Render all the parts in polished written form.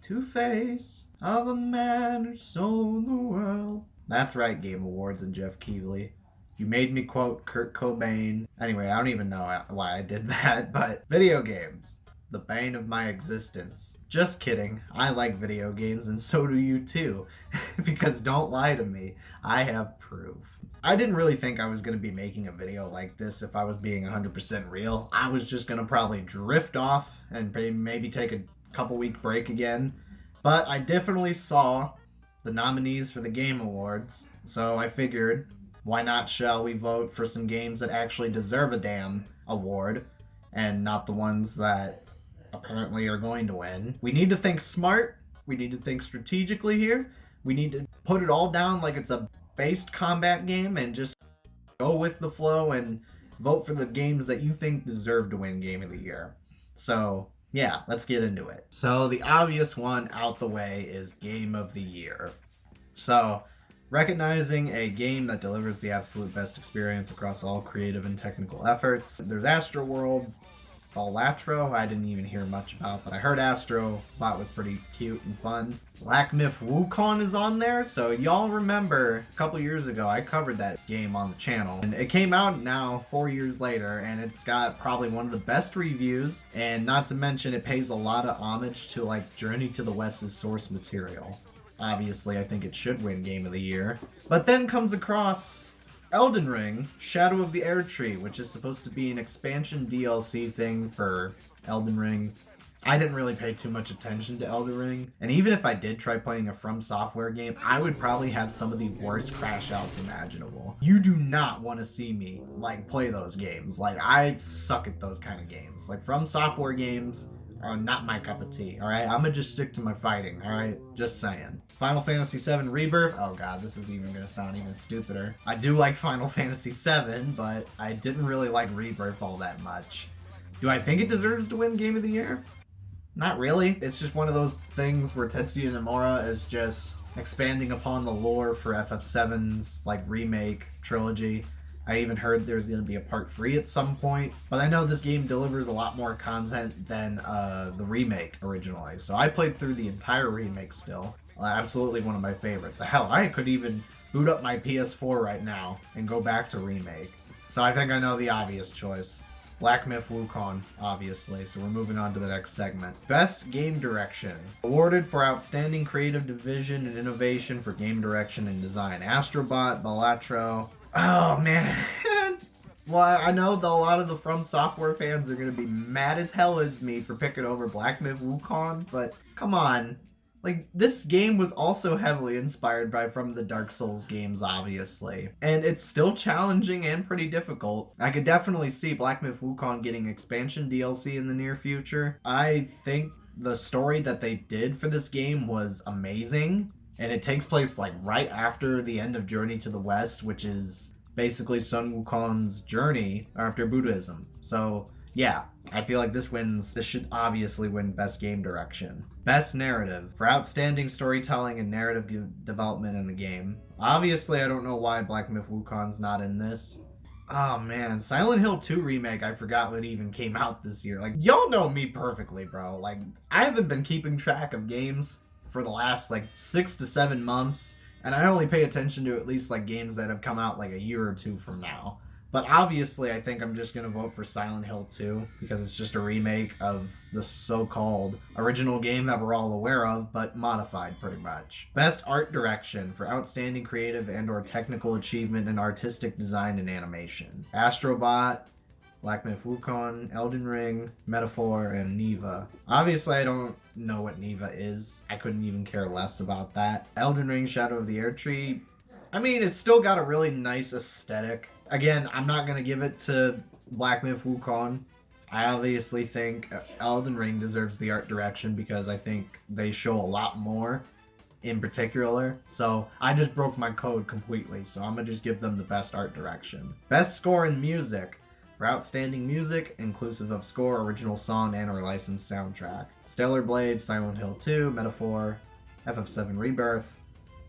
Two-face of a man who sold the world. That's right, Game Awards and Jeff Keighley. You made me quote Kurt Cobain. Anyway, I don't even know why I did that, but video games. The bane of my existence. Just kidding. I like video games and so do you too. Because don't lie to me. I have proof. I didn't really think I was going to be making a video like this if I was being 100% real. I was just going to probably drift off and maybe take a couple week break again. But I definitely saw the nominees for the Game Awards, so I figured, why not shall we vote for some games that actually deserve a damn award and not the ones that apparently are going to win. We need to think smart. We need to think strategically here. We need to put it all down like it's a based combat game and just go with the flow and vote for the games that you think deserve to win Game of the Year. So yeah, let's get into it. So the obvious one out the way is Game of the Year. So recognizing a game that delivers the absolute best experience across all creative and technical efforts. There's Astroworld, Balatro, I didn't even hear much about, but I heard Astro, thought it was pretty cute and fun. blackmythwukong is on there, so y'all remember a couple years ago I covered that game on the channel. And it came out now 4 years later, and it's got probably one of the best reviews, and not to mention it pays a lot of homage to like Journey to the West's source material. Obviously, I think it should win Game of the Year. But then comes across Elden Ring, Shadow of the Erdtree, which is supposed to be an expansion DLC thing for Elden Ring. I didn't really pay too much attention to Elden Ring, and even if I did try playing a From Software game, I would probably have some of the worst crash outs imaginable. You do not want to see me, like, play those games. Like, I suck at those kind of games. Like, From Software games are not my cup of tea, alright? I'm gonna just stick to my fighting, alright? Just saying. Final Fantasy VII Rebirth. Oh god, this is even gonna sound even stupider. I do like Final Fantasy VII, but I didn't really like Rebirth all that much. Do I think it deserves to win Game of the Year? Not really. It's just one of those things where Tetsuya Nomura is just expanding upon the lore for FF7's like remake trilogy. I even heard there's going to be a part 3 at some point, but I know this game delivers a lot more content than the remake originally. So I played through the entire remake still. Absolutely one of my favorites. Hell, I could even boot up my PS4 right now and go back to remake. So I think I know the obvious choice. blackmythwukong, obviously, so we're moving on to the next segment. Best Game Direction. Awarded for Outstanding Creative Division and Innovation for Game Direction and Design. Astrobot, Balatro. Oh, man. Well, I know a lot of the From Software fans are going to be mad as hell as me for picking over blackmythwukong, but come on. Like, this game was also heavily inspired by from the Dark Souls games, obviously. And it's still challenging and pretty difficult. I could definitely see blackmythwukong getting expansion DLC in the near future. I think the story that they did for this game was amazing. And it takes place, like, right after the end of Journey to the West, which is basically Sun Wukong's journey after Buddhism. So, yeah, I feel like this should obviously win Best Game Direction. Best Narrative. For outstanding storytelling and narrative development in the game. Obviously, I don't know why blackmythwukong's not in this. Oh man, Silent Hill 2 Remake, I forgot what even came out this year. Like, y'all know me perfectly, bro. Like, I haven't been keeping track of games for the last, like, 6 to 7 months. And I only pay attention to at least, like, games that have come out, like, a year or two from now. But obviously, I think I'm just going to vote for Silent Hill 2 because it's just a remake of the so-called original game that we're all aware of, but modified pretty much. Best Art Direction for outstanding creative and or technical achievement in artistic design and animation. Astrobot, blackmythwukong, Elden Ring, Metaphor, and Neva. Obviously, I don't know what Neva is. I couldn't even care less about that. Elden Ring, Shadow of the Erdtree. I mean, it's still got a really nice aesthetic. Again, I'm not going to give it to blackmythwukong. I obviously think Elden Ring deserves the art direction because I think they show a lot more in particular. So I just broke my code completely. So I'm going to just give them the best art direction. Best Score in Music. For outstanding music, inclusive of score, original song, and or licensed soundtrack. Stellar Blade, Silent Hill 2, Metaphor, FF7 Rebirth,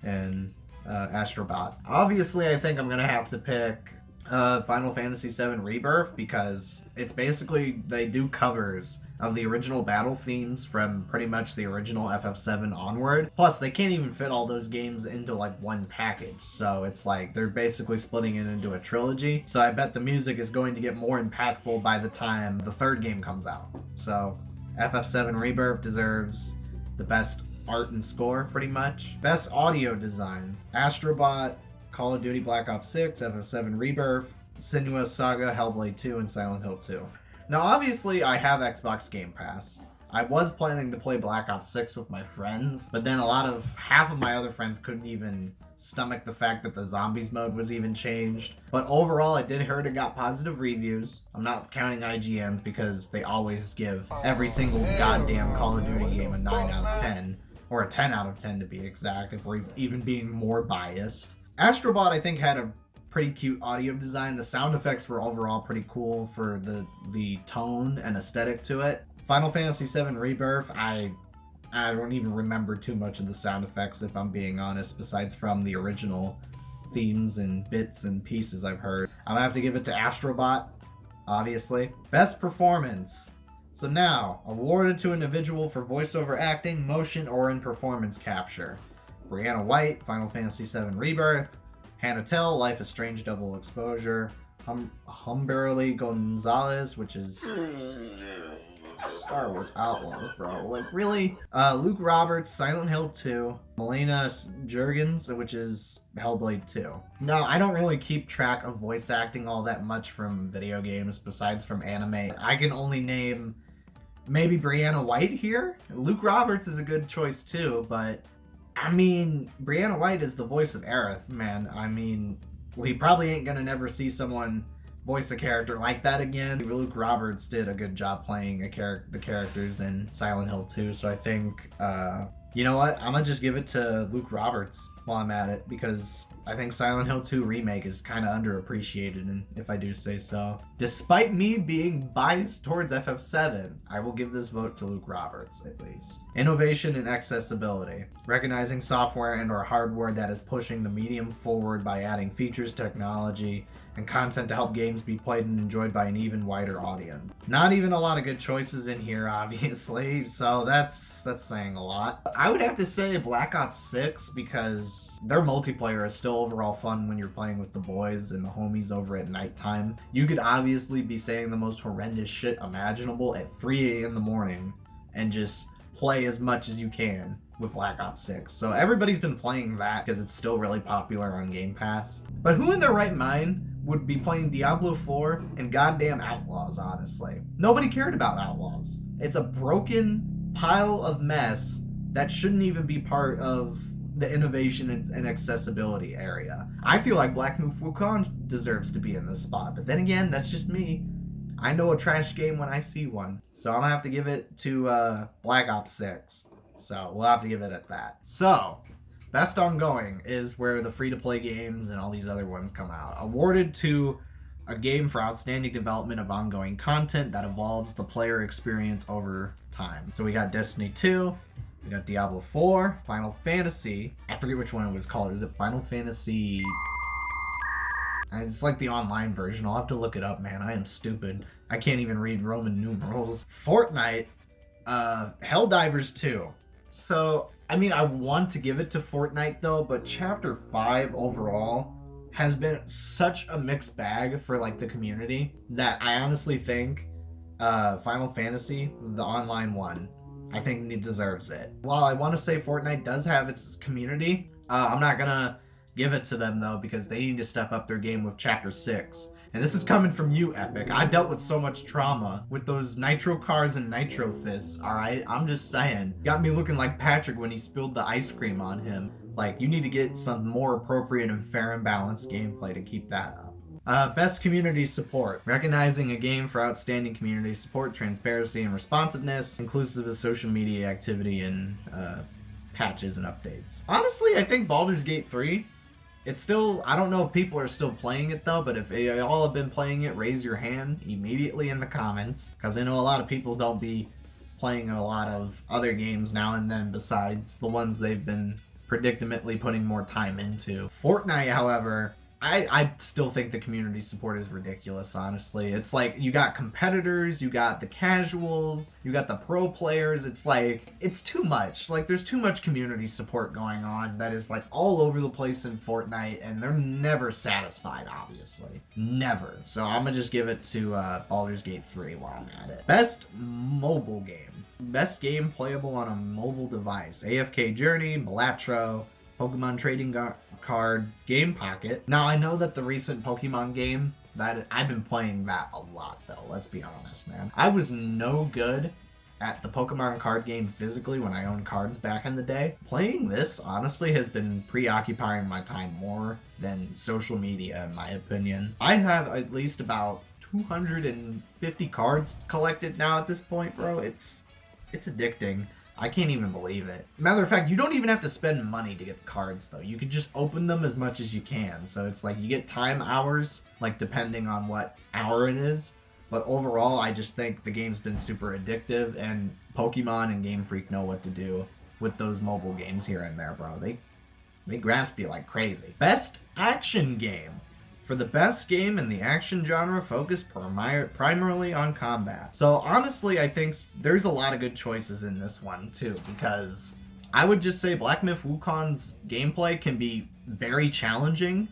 and Astrobot. Obviously, I think I'm going to have to pick Final Fantasy VII Rebirth, because it's basically, they do covers of the original battle themes from pretty much the original FF7 onward. Plus, they can't even fit all those games into like one package, so it's like they're basically splitting it into a trilogy. So I bet the music is going to get more impactful by the time the third game comes out. So FF7 Rebirth deserves the best art and score, pretty much. Best audio design: Astrobot, Call of Duty Black Ops 6, FF7 Rebirth, Senua's Saga, Hellblade 2, and Silent Hill 2. Now, obviously, I have Xbox Game Pass. I was planning to play Black Ops 6 with my friends, but then half of my other friends couldn't even stomach the fact that the zombies mode was even changed. But overall, I did hear it got positive reviews. I'm not counting IGNs because they always give every single goddamn Call of Duty game a 9 out of 10, or a 10 out of 10 to be exact, if we're even being more biased. Astrobot, I think, had a pretty cute audio design. The sound effects were overall pretty cool for the tone and aesthetic to it. Final Fantasy VII Rebirth, I don't even remember too much of the sound effects, if I'm being honest, besides from the original themes and bits and pieces I've heard. I'm gonna have to give it to Astrobot, obviously. Best performance. So now, awarded to an individual for voiceover acting, motion, or in performance capture: Brianna White, Final Fantasy VII Rebirth; Hannah Tell, Life is Strange Double Exposure; Humberly Gonzalez, which is Star Wars Outlaws, bro. Like, really? Luke Roberts, Silent Hill 2; Melena Jurgens, which is Hellblade 2. No, I don't really keep track of voice acting all that much from video games, besides from anime. I can only name maybe Brianna White here. Luke Roberts is a good choice too, but I mean, Brianna White is the voice of Aerith, man. I mean, we probably ain't gonna never see someone voice a character like that again. Luke Roberts did a good job playing the characters in Silent Hill 2, so I think, you know what? I'm gonna just give it to Luke Roberts while I'm at it, because I think Silent Hill 2 Remake is kind of underappreciated, and if I do say so. Despite me being biased towards FF7, I will give this vote to Luke Roberts, at least. Innovation and accessibility: recognizing software and or hardware that is pushing the medium forward by adding features, technology, and content to help games be played and enjoyed by an even wider audience. Not even a lot of good choices in here, obviously, so that's saying a lot. I would have to say Black Ops 6, because their multiplayer is still overall fun when you're playing with the boys and the homies over at nighttime. You could obviously be saying the most horrendous shit imaginable at 3 a.m. in the morning and just play as much as you can with Black Ops 6. So everybody's been playing that because it's still really popular on Game Pass. But who in their right mind would be playing Diablo 4 and goddamn Outlaws, honestly? Nobody cared about Outlaws. It's a broken pile of mess that shouldn't even be part of the innovation and accessibility area. I feel like blackmythwukong deserves to be in this spot, but then again, that's just me. I know a trash game when I see one. So I'm gonna have to give it to Black Ops 6. So we'll have to give it at that. So, best ongoing is where the free-to-play games and all these other ones come out. Awarded to a game for outstanding development of ongoing content that evolves the player experience over time. So we got Destiny 2, we got Diablo 4, Final Fantasy. I forget which one it was called. Is it Final Fantasy? It's like the online version. I'll have to look it up, man. I am stupid. I can't even read Roman numerals. Fortnite, Helldivers 2. So, I mean, I want to give it to Fortnite though, but Chapter 5 overall has been such a mixed bag for like the community that I honestly think Final Fantasy, the online one, I think it deserves it. While I want to say Fortnite does have its community, I'm not gonna give it to them though, because they need to step up their game with Chapter 6. And this is coming from you, Epic. I dealt with so much trauma with those nitro cars and nitro fists, alright? I'm just saying. Got me looking like Patrick when he spilled the ice cream on him. Like, you need to get some more appropriate and fair and balanced gameplay to keep that up. Best community support. Recognizing a game for outstanding community support, transparency, and responsiveness, inclusive of social media activity and patches and updates. Honestly, I think Baldur's Gate 3, it's still, I don't know if people are still playing it though, but if y'all have been playing it, raise your hand immediately in the comments, because I know a lot of people don't be playing a lot of other games now and then besides the ones they've been predictamentally putting more time into. Fortnite, however, I still think the community support is ridiculous, honestly. It's like, you got competitors, you got the casuals, you got the pro players. It's like, it's too much. Like, there's too much community support going on that is like all over the place in Fortnite, and they're never satisfied, obviously. Never. So I'm gonna just give it to Baldur's Gate 3 while I'm at it. Best mobile game. Best game playable on a mobile device. AFK Journey, Balatro, Pokemon Trading Card Game Pocket. Now, I know that the recent Pokemon game, that I've been playing that a lot, though. Let's be honest, man. I was no good at the Pokemon card game physically when I owned cards back in the day. Playing this, honestly, has been preoccupying my time more than social media, in my opinion. I have at least about 250 cards collected now at this point, bro. It's addicting. I can't even believe it. Matter of fact, you don't even have to spend money to get cards, though. You can just open them as much as you can. So it's like you get time hours, like depending on what hour it is. But overall, I just think the game's been super addictive, and Pokemon and Game Freak know what to do with those mobile games here and there, bro. They grasp you like crazy. Best action game. For the best game in the action genre focused primarily on combat. So honestly, I think there's a lot of good choices in this one too, because I would just say blackmythwukong's gameplay can be very challenging,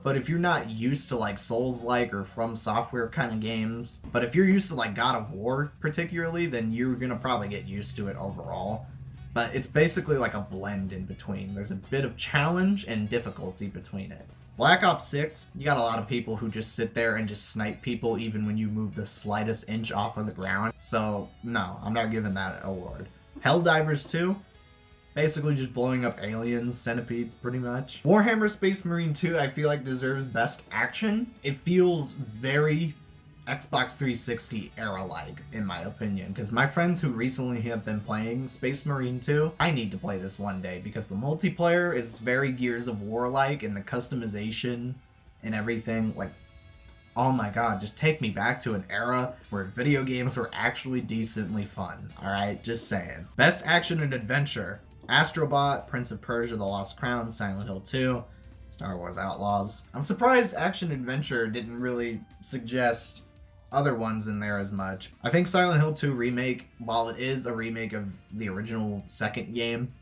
but if you're not used to like Souls-like or From Software kind of games, but if you're used to like God of War particularly, then you're gonna probably get used to it overall. But it's basically like a blend in between. There's a bit of challenge and difficulty between it. Black Ops 6, you got a lot of people who just sit there and just snipe people even when you move the slightest inch off of the ground. So, no, I'm not giving that an award. Helldivers 2, basically just blowing up aliens, centipedes, pretty much. Warhammer Space Marine 2, I feel like deserves best action. It feels very Xbox 360 era-like, in my opinion, because my friends who recently have been playing Space Marine 2, I need to play this one day, because the multiplayer is very Gears of War-like, and the customization and everything, like, oh my god, just take me back to an era where video games were actually decently fun, alright? Just saying. Best action and adventure. Astrobot, Prince of Persia, The Lost Crown, Silent Hill 2, Star Wars Outlaws. I'm surprised action adventure didn't really suggest other ones in there as much. I think Silent Hill 2 Remake, while it is a remake of the original second game,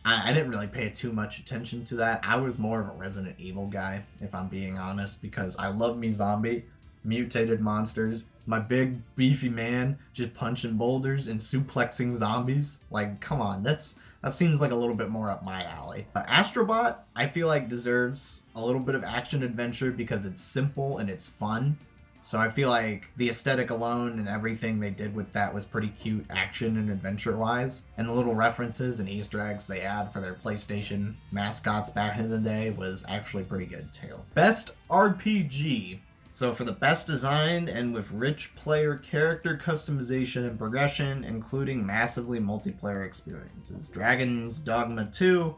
I didn't really pay too much attention to that. I was more of a Resident Evil guy, if I'm being honest, because I love me zombie, mutated monsters, my big beefy man just punching boulders and suplexing zombies. Like, come on, that seems like a little bit more up my alley. Astrobot, I feel like deserves a little bit of action adventure because it's simple and it's fun. So I feel like the aesthetic alone and everything they did with that was pretty cute action and adventure-wise. And the little references and Easter eggs they add for their PlayStation mascots back in the day was actually pretty good too. Best RPG. So for the best design and with rich player character customization and progression, including massively multiplayer experiences. Dragon's Dogma 2,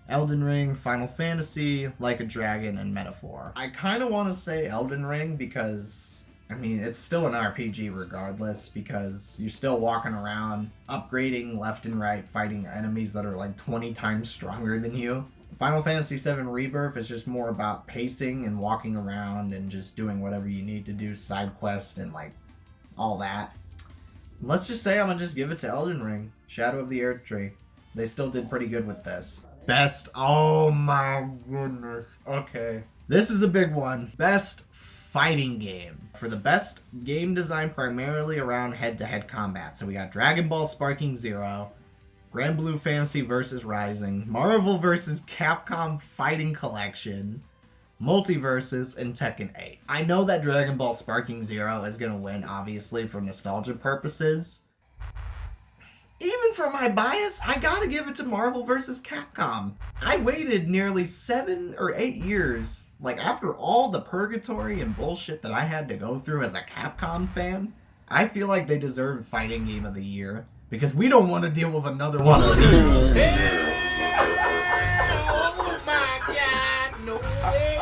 Elden Ring, Final Fantasy, Like a Dragon, and Metaphor. I kind of want to say Elden Ring because, I mean, it's still an RPG regardless, because you're still walking around, upgrading left and right, fighting enemies that are like 20 times stronger than you. Final Fantasy VII Rebirth is just more about pacing and walking around and just doing whatever you need to do, side quests and like all that. Let's just say I'm gonna just give it to Elden Ring, Shadow of the Erdtree. They still did pretty good with this. Best, oh my goodness, okay. This is a big one. Best fighting game. For the best game design primarily around head-to-head combat. So we got Dragon Ball Sparking Zero, Grand Blue Fantasy vs. Rising, Marvel vs. Capcom Fighting Collection, Multiverses, and Tekken 8. I know that Dragon Ball Sparking Zero is gonna win, obviously, for nostalgia purposes. Even for my bias, I gotta give it to Marvel vs. Capcom. I waited nearly 7 or 8 years, like after all the purgatory and bullshit that I had to go through as a Capcom fan, I feel like they deserve Fighting Game of the Year, because we don't want to deal with another one of these. Oh my god, no way.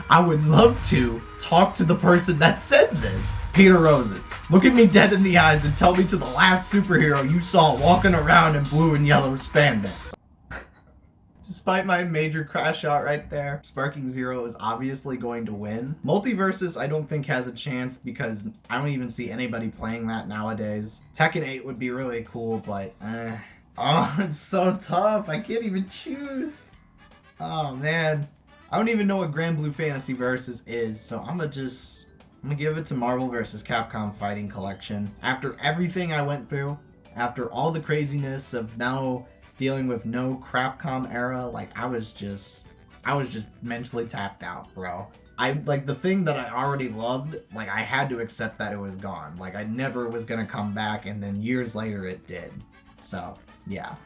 I would love to talk to the person that said this. Peter Roses, look at me dead in the eyes and tell me to the last superhero you saw walking around in blue and yellow spandex. Just Despite my major crash out right there, Sparking Zero is obviously going to win. Multiversus I don't think has a chance because I don't even see anybody playing that nowadays. Tekken 8 would be really cool, but oh, it's so tough. I can't even choose. Oh man. I don't even know what Grand Blue Fantasy Versus is, so I'm gonna give it to Marvel vs. Capcom Fighting Collection. After everything I went through, after all the craziness of now dealing with no Crapcom era, like I was just mentally tapped out, bro. I like the thing that I already loved, like I had to accept that it was gone. Like I never was gonna come back, and then years later it did. So, yeah.